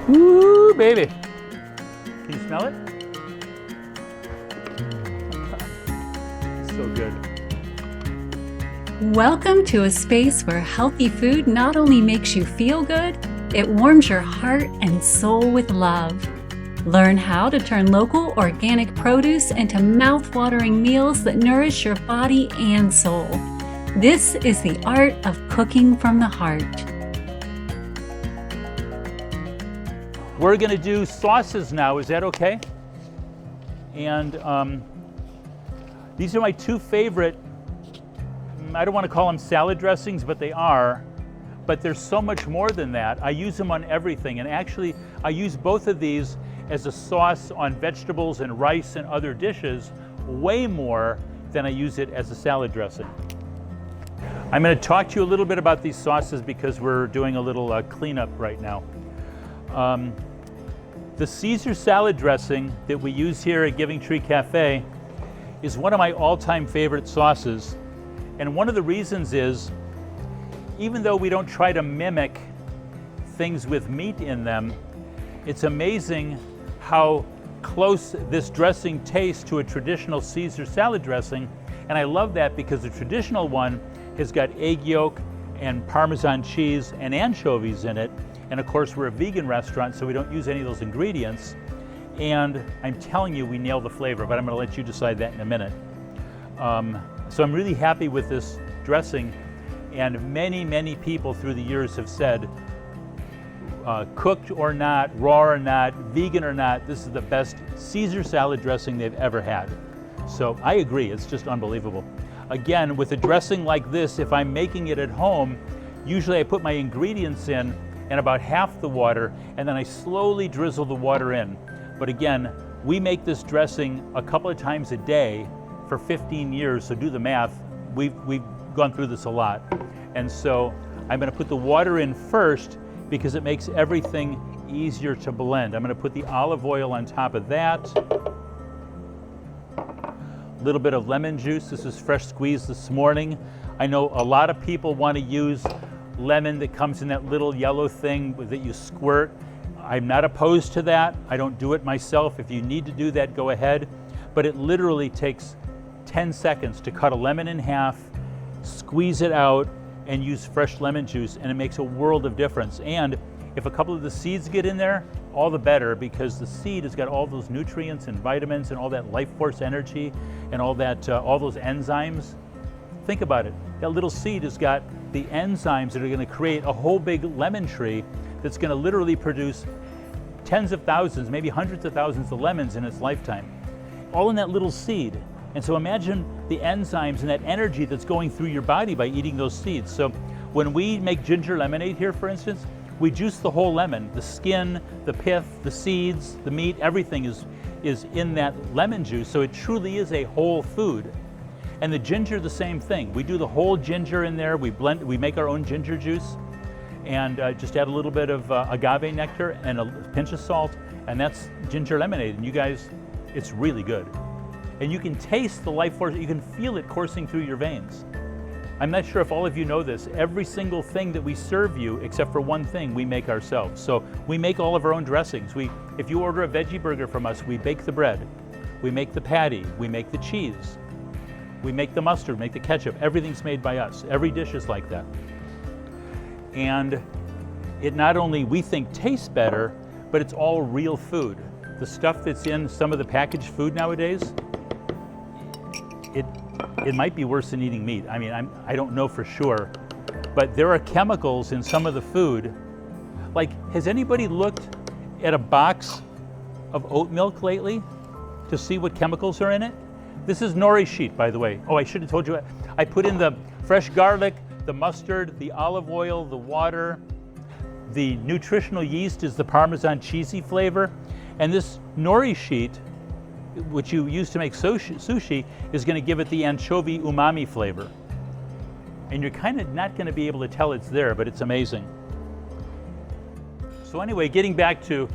Woo, baby. Can you smell it? It's so good. Welcome to a space where healthy food not only makes you feel good, it warms your heart and soul with love. Learn how to turn local organic produce into mouth-watering meals that nourish your body and soul. This is the art of cooking from the heart. We're going to do sauces now. Is that okay? And these are my two favorite. I don't want to call them salad dressings, but they are. But there's so much more than that. I use them on everything. And actually, I use both of these as a sauce on vegetables and rice and other dishes way more than I use it as a salad dressing. I'm going to talk to you a little bit about these sauces because we're doing a little cleanup right now. The Caesar salad dressing that we use here at Giving Tree Cafe is one of my all-time favorite sauces. And one of the reasons is, even though we don't try to mimic things with meat in them, it's amazing how close this dressing tastes to a traditional Caesar salad dressing. And I love that because the traditional one has got egg yolk and Parmesan cheese and anchovies in it. And of course, we're a vegan restaurant, so we don't use any of those ingredients. And I'm telling you, we nail the flavor, but I'm going to let you decide that in a minute. So I'm really happy with this dressing. And many, many people through the years have said, cooked or not, raw or not, vegan or not, this is the best Caesar salad dressing they've ever had. So I agree, it's just unbelievable. Again, with a dressing like this, if I'm making it at home, usually I put my ingredients in and about half the water, and then I slowly drizzle the water in. But again, we make this dressing a couple of times a day for 15 years, so do the math. We've gone through this a lot. And so I'm going to put the water in first because it makes everything easier to blend. I'm going to put the olive oil on top of that. A little bit of lemon juice. This is fresh squeezed this morning. I know a lot of people want to use lemon that comes in that little yellow thing that you squirt. I'm not opposed to that. I don't do it myself. If you need to do that, go ahead. But it literally takes 10 seconds to cut a lemon in half, squeeze it out, and use fresh lemon juice, and it makes a world of difference. And if a couple of the seeds get in there, all the better, because the seed has got all those nutrients and vitamins and all that life force energy and all that, all those enzymes. Think about it. That little seed has got the enzymes that are going to create a whole big lemon tree that's going to literally produce tens of thousands, maybe hundreds of thousands of lemons in its lifetime, all in that little seed. And so imagine the enzymes and that energy that's going through your body by eating those seeds. So when we make ginger lemonade here, for instance, we juice the whole lemon, the skin, the pith, the seeds, the meat, everything is in that lemon juice. So it truly is a whole food. And the ginger, the same thing. We do the whole ginger in there. We blend, we make our own ginger juice, and just add a little bit of agave nectar and a pinch of salt, and that's ginger lemonade. And you guys, it's really good. And you can taste the life force, you can feel it coursing through your veins. I'm not sure if all of you know this, every single thing that we serve you, except for one thing, we make ourselves. So we make all of our own dressings. If you order a veggie burger from us, we bake the bread, we make the patty, we make the cheese, we make the mustard, make the ketchup, everything's made by us. Every dish is like that. And it not only, we think, tastes better, but it's all real food. The stuff that's in some of the packaged food nowadays, it might be worse than eating meat. I mean, I don't know for sure, but there are chemicals in some of the food. Like, has anybody looked at a box of oat milk lately to see what chemicals are in it? This is nori sheet, by the way. Oh, I should have told you. I put in the fresh garlic, the mustard, the olive oil, the water. The nutritional yeast is the Parmesan cheesy flavor. And this nori sheet, which you use to make sushi, is going to give it the anchovy umami flavor. And you're kind of not going to be able to tell it's there, but it's amazing. So anyway, getting back to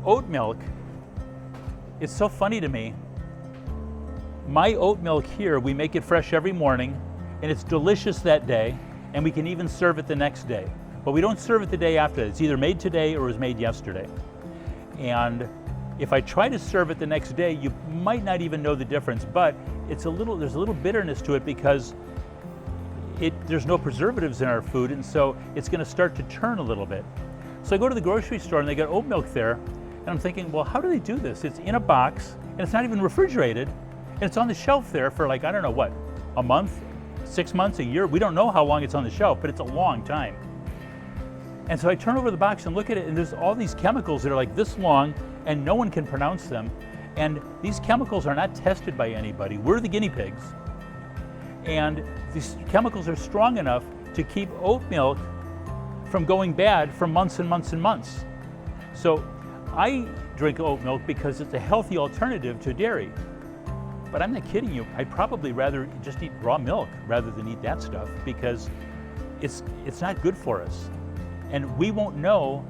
oat milk, it's so funny to me. My oat milk here, we make it fresh every morning, and it's delicious that day, and we can even serve it the next day. but we don't serve it the day after. It's either made today or was made yesterday. And if I try to serve it the next day, you might not even know the difference, but there's a little bitterness to it because there's no preservatives in our food, and so it's going to start to turn a little bit. So I go to the grocery store and they got oat milk there, and I'm thinking, well, how do they do this? It's in a box, and it's not even refrigerated, and it's on the shelf there for like, I don't know what, a month, 6 months, a year? We don't know how long it's on the shelf, but it's a long time. And so I turn over the box and look at it, and there's all these chemicals that are like this long, and no one can pronounce them. And these chemicals are not tested by anybody. We're the guinea pigs. And these chemicals are strong enough to keep oat milk from going bad for months and months and months. So I drink oat milk because it's a healthy alternative to dairy. But I'm not kidding you, I'd probably rather just eat raw milk rather than eat that stuff because it's not good for us. And we won't know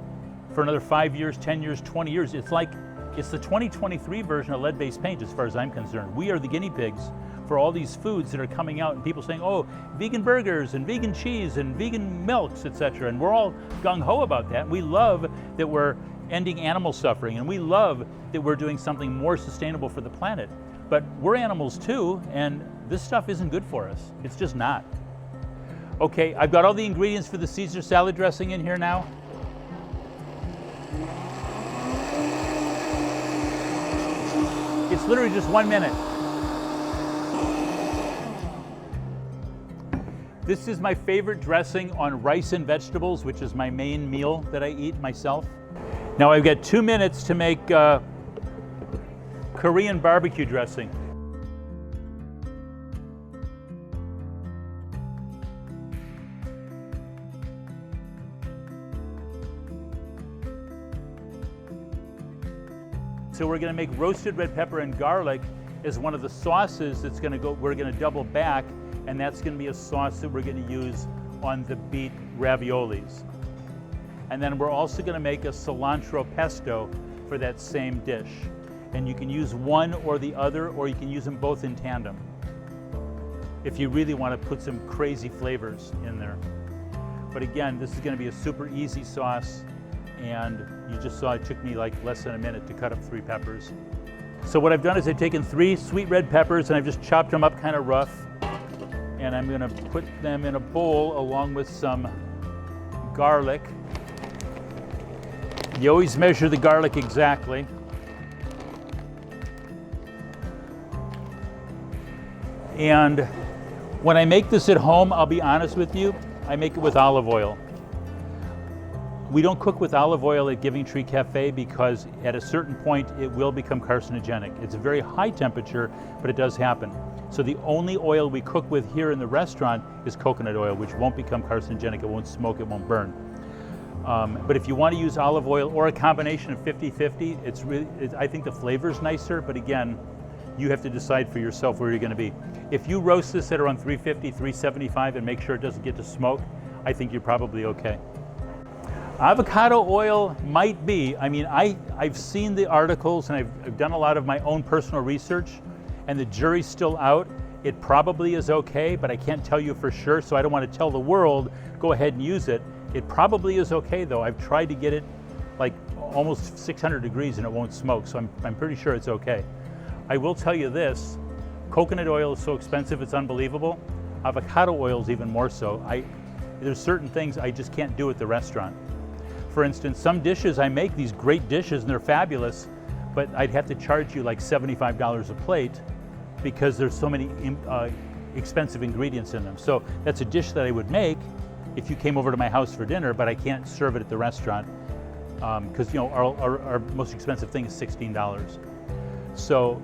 for another 5 years, 10 years, 20 years. It's the 2023 version of lead-based paint as far as I'm concerned. We are the guinea pigs for all these foods that are coming out and people saying, oh, vegan burgers and vegan cheese and vegan milks, etc. And we're all gung-ho about that. We love that we're ending animal suffering, and we love that we're doing something more sustainable for the planet. But we're animals too, and this stuff isn't good for us. It's just not. Okay, I've got all the ingredients for the Caesar salad dressing in here now. It's literally just 1 minute. This is my favorite dressing on rice and vegetables, which is my main meal that I eat myself. Now I've got 2 minutes to make Korean barbecue dressing. So we're going to make roasted red pepper and garlic as one of the sauces that's going to go. We're going to double back, and that's going to be a sauce that we're going to use on the beet raviolis. And then we're also going to make a cilantro pesto for that same dish. And you can use one or the other, or you can use them both in tandem if you really want to put some crazy flavors in there. But again, this is going to be a super easy sauce. And you just saw it took me like less than a minute to cut up 3 peppers. So what I've done is I've taken 3 sweet red peppers and I've just chopped them up kind of rough. And I'm going to put them in a bowl along with some garlic. You always measure the garlic exactly. And when I make this at home, I'll be honest with you, I make it with olive oil. We don't cook with olive oil at Giving Tree Cafe because at a certain point it will become carcinogenic. It's a very high temperature, but it does happen. So the only oil we cook with here in the restaurant is coconut oil, which won't become carcinogenic. It won't smoke, it won't burn. But if you want to use olive oil or a combination of 50-50, I think the flavor is nicer, but again, you have to decide for yourself where you're going to be. If you roast this at around 350, 375 and make sure it doesn't get to smoke, I think you're probably okay. Avocado oil might be, I mean, I've seen the articles and I've done a lot of my own personal research, and the jury's still out. It probably is okay, but I can't tell you for sure, so I don't want to tell the world, go ahead and use it. It probably is okay though. I've tried to get it like almost 600 degrees and it won't smoke, so I'm pretty sure it's okay. I will tell you this, coconut oil is so expensive, it's unbelievable. Avocado oil is even more so. There's certain things I just can't do at the restaurant. For instance, some dishes, I make these great dishes and they're fabulous, but I'd have to charge you like $75 a plate because there's so many expensive ingredients in them. So that's a dish that I would make if you came over to my house for dinner, but I can't serve it at the restaurant because our most expensive thing is $16. So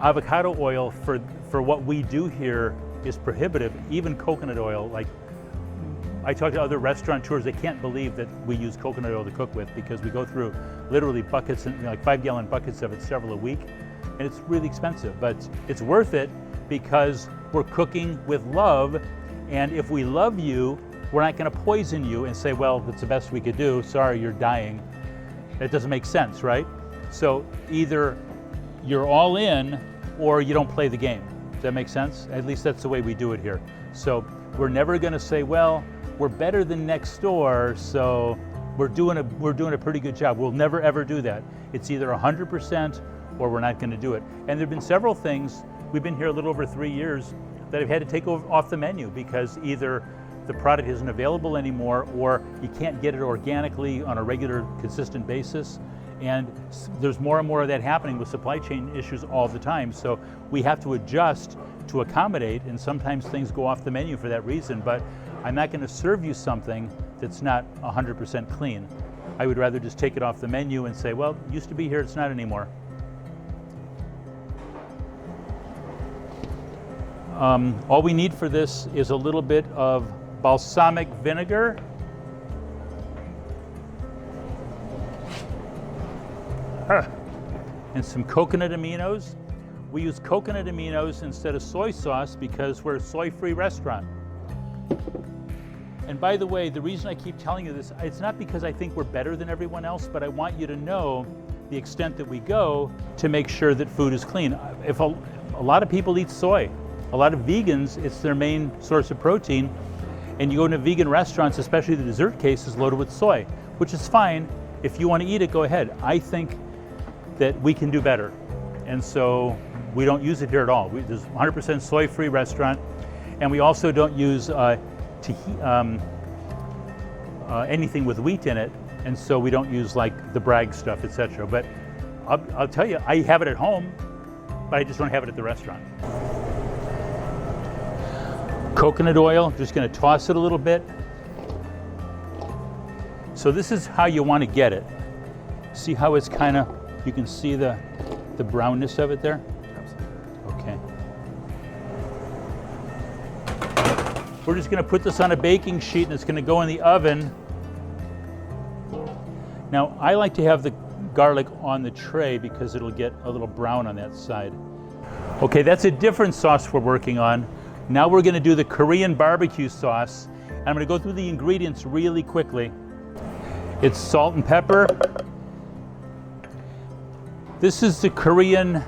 avocado oil for what we do here is prohibitive. Even coconut oil, like I talk to other restaurateurs, they can't believe that we use coconut oil to cook with because we go through literally buckets, and like 5-gallon buckets of it several a week, and it's really expensive, but it's worth it because we're cooking with love, and if we love you, we're not going to poison you and say, well, that's the best we could do, sorry, you're dying. It doesn't make sense, right? So either you're all in or you don't play the game. Does that make sense? At least that's the way we do it here. So we're never going to say, well, we're better than next door, so we're doing a pretty good job. We'll never ever do that. It's either 100% or we're not going to do it. And there have been several things, we've been here a little over 3 years, that I've had to take off the menu because either the product isn't available anymore or you can't get it organically on a regular, consistent basis. And there's more and more of that happening with supply chain issues all the time. So we have to adjust to accommodate, and sometimes things go off the menu for that reason. But I'm not going to serve you something that's not 100% clean. I would rather just take it off the menu and say, well, it used to be here, it's not anymore. All we need for this is a little bit of balsamic vinegar. And some coconut aminos. We use coconut aminos instead of soy sauce because we're a soy-free restaurant. And by the way, the reason I keep telling you this, it's not because I think we're better than everyone else, but I want you to know the extent that we go to make sure that food is clean. If a lot of people eat soy, a lot of vegans, it's their main source of protein, and you go into vegan restaurants, especially the dessert case is loaded with soy, which is fine. If you want to eat it, go ahead. I think that we can do better. And so we don't use it here at all. There's 100% soy-free restaurant, and we also don't use anything with wheat in it, and so we don't use like the Bragg stuff, etc. But I'll tell you, I have it at home, but I just don't have it at the restaurant. Coconut oil, just going to toss it a little bit. So this is how you want to get it. See how it's kind of, you can see the brownness of it there? Okay. We're just going to put this on a baking sheet and it's going to go in the oven. Now, I like to have the garlic on the tray because it'll get a little brown on that side. Okay, that's a different sauce we're working on. Now we're going to do the Korean BBQ sauce. And I'm going to go through the ingredients really quickly. It's salt and pepper. This is the Korean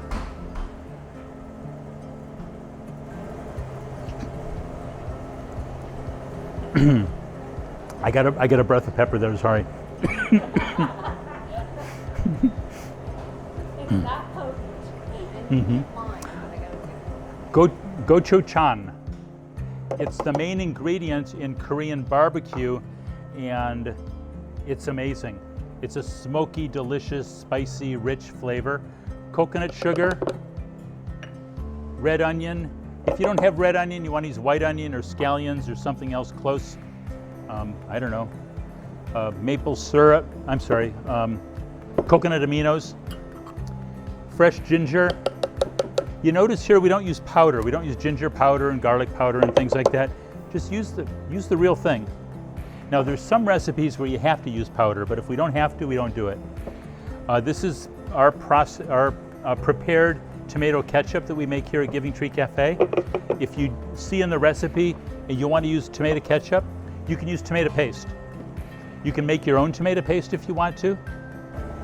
I got a breath of pepper there, sorry. It's that potent. Gochujang. It's the main ingredient in Korean barbecue, and it's amazing. It's a smoky, delicious, spicy, rich flavor. Coconut sugar, red onion. If you don't have red onion, you want to use white onion or scallions or something else close. I don't know. Maple syrup, coconut aminos. Fresh ginger. You notice here we don't use powder. We don't use ginger powder and garlic powder and things like that. Just use the real thing. Now there's some recipes where you have to use powder, but if we don't have to, we don't do it. This is our prepared tomato ketchup that we make here at Giving Tree Cafe. If you see in the recipe and you want to use tomato ketchup, you can use tomato paste. You can make your own tomato paste if you want to.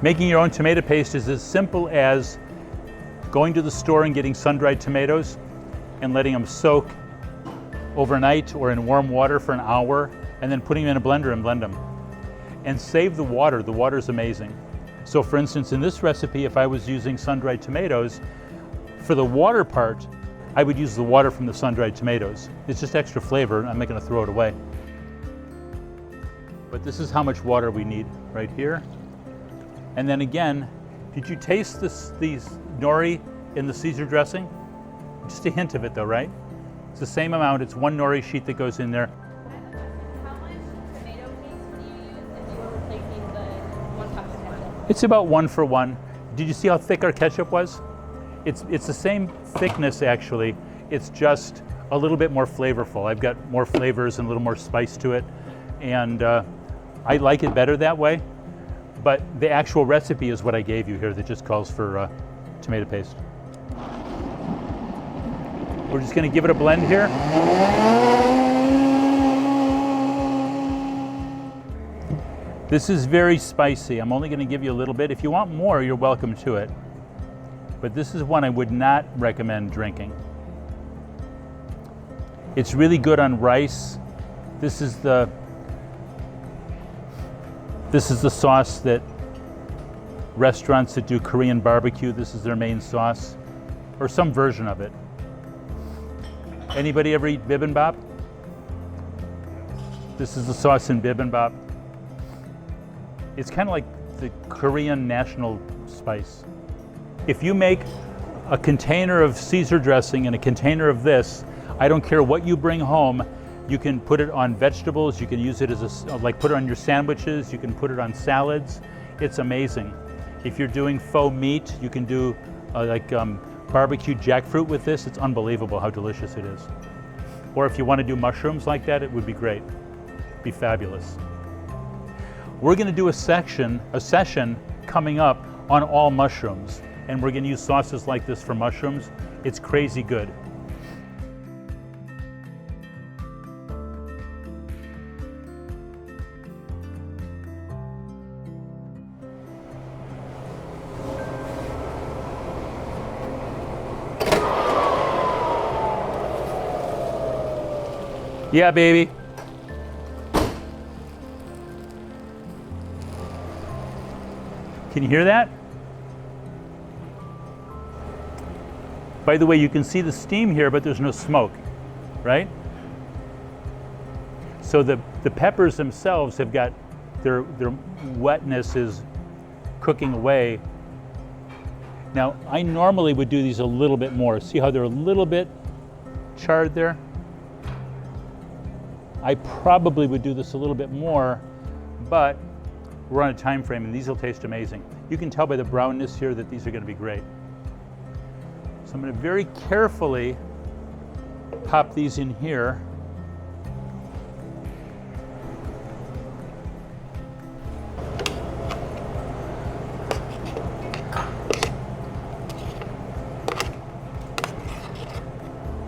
Making your own tomato paste is as simple as going to the store and getting sun-dried tomatoes and letting them soak overnight or in warm water for an hour, and then putting them in a blender and blend them. And save the water. The water is amazing. So for instance, in this recipe, if I was using sun-dried tomatoes, for the water part, I would use the water from the sun-dried tomatoes. It's just extra flavor. I'm not going to throw it away. But this is how much water we need right here. And then again, did you taste these nori in the Caesar dressing? Just a hint of it though, right? It's the same amount. It's one nori sheet that goes in there. How much tomato paste would you use if you were replacing the 1 cup of ketchup? It's about 1 for 1. Did you see how thick our ketchup was? It's the same thickness actually. It's just a little bit more flavorful. I've got more flavors and a little more spice to it. And I like it better that way. But the actual recipe is what I gave you here that just calls for tomato paste. We're just going to give it a blend here. This is very spicy. I'm only going to give you a little bit. If you want more, you're welcome to it. But this is one I would not recommend drinking. It's really good on rice, This is the sauce that restaurants that do Korean barbecue, this is their main sauce, or some version of it. Anybody ever eat bibimbap? This is the sauce in bibimbap. It's kind of like the Korean national spice. If you make a container of Caesar dressing and a container of this, I don't care what you bring home, you can put it on vegetables, you can use it as like put it on your sandwiches, you can put it on salads. It's amazing. If you're doing faux meat, you can do barbecue jackfruit with this. It's unbelievable how delicious it is. Or if you want to do mushrooms like that, it would be great. Be fabulous. We're going to do a session coming up on all mushrooms, and we're going to use sauces like this for mushrooms. It's crazy good. Yeah, baby. Can you hear that? By the way, you can see the steam here, but there's no smoke, right? So the peppers themselves have got their wetness is cooking away. Now, I normally would do these a little bit more. See how they're a little bit charred there? I probably would do this a little bit more, but we're on a time frame and these will taste amazing. You can tell by the brownness here that these are going to be great. So I'm going to very carefully pop these in here.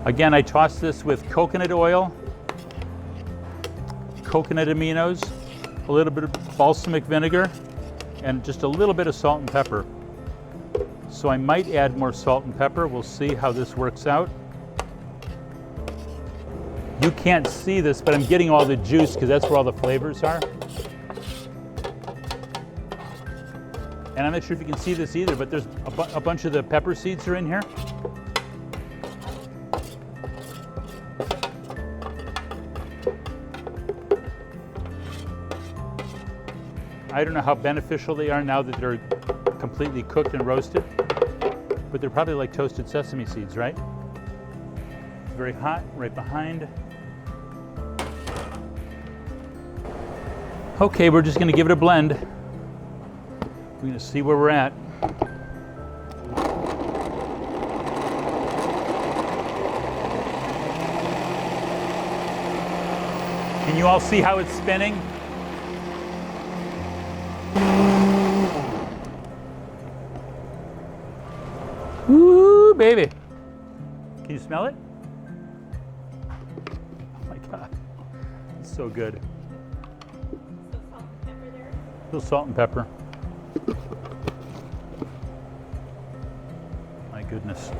Again, I toss this with coconut oil, coconut aminos, a little bit of balsamic vinegar, and just a little bit of salt and pepper. So I might add more salt and pepper. We'll see how this works out. You can't see this, but I'm getting all the juice because that's where all the flavors are. And I'm not sure if you can see this either, but there's a bunch of the pepper seeds are in here. I don't know how beneficial they are now that they're completely cooked and roasted, but they're probably like toasted sesame seeds, right? Very hot, right behind. Okay, we're just gonna give it a blend. We're gonna see where we're at. Can you all see how it's spinning? Woo, baby. Can you smell it? Oh my God, it's so good. So salt and pepper there. A little salt and pepper. My goodness.